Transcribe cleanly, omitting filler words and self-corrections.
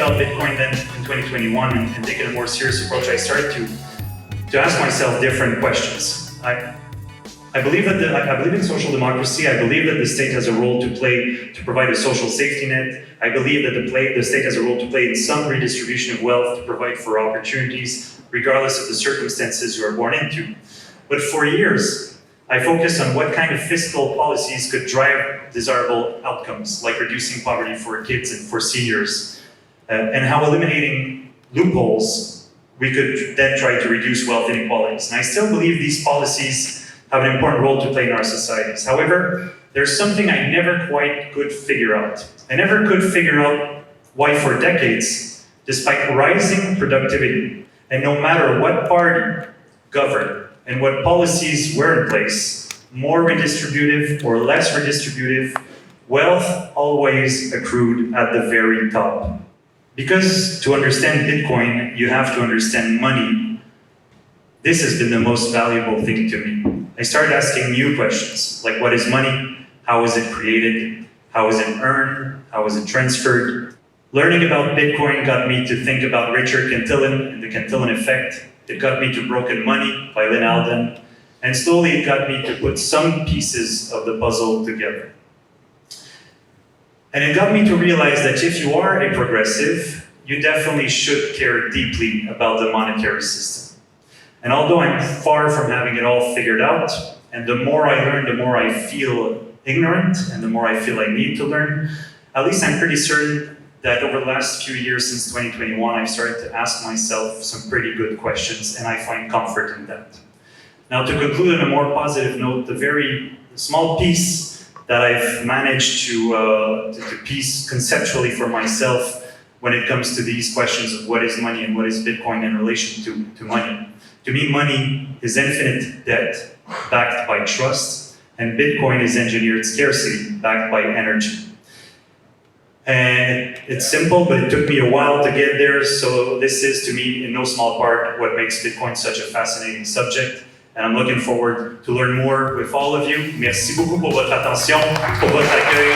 about Bitcoin then in 2021 and taking a more serious approach, I started to ask myself different questions. I believe in social democracy. I believe that the state has a role to play to provide a social safety net. I believe that the state has a role to play in some redistribution of wealth to provide for opportunities, regardless of the circumstances you are born into. But for years, I focused on what kind of fiscal policies could drive desirable outcomes, like reducing poverty for kids and for seniors, and how eliminating loopholes, we could then try to reduce wealth inequalities. And I still believe these policies have an important role to play in our societies. However, there's something I never quite could figure out. I never could figure out why for decades, despite rising productivity, and no matter what party governed and what policies were in place, more redistributive or less redistributive, wealth always accrued at the very top. Because to understand Bitcoin, you have to understand money. This has been the most valuable thing to me. I started asking new questions, like what is money? How is it created? How is it earned? How is it transferred? Learning about Bitcoin got me to think about Richard Cantillon and the Cantillon effect. It got me to Broken Money by Lynn Alden. And slowly it got me to put some pieces of the puzzle together. And it got me to realize that if you are a progressive, you definitely should care deeply about the monetary system. And although I'm far from having it all figured out, and the more I learn, the more I feel ignorant, and the more I feel I need to learn, at least I'm pretty certain that over the last few years since 2021, I've started to ask myself some pretty good questions, and I find comfort in that. Now, to conclude on a more positive note, the very small piece that I've managed to piece conceptually for myself when it comes to these questions of what is money and what is Bitcoin in relation to money. To me, money is infinite debt backed by trust, and Bitcoin is engineered scarcity backed by energy. And it's simple, but it took me a while to get there, so this is, to me, in no small part, what makes Bitcoin such a fascinating subject. And I'm looking forward to learn more with all of you. Merci beaucoup pour votre attention, pour votre accueil.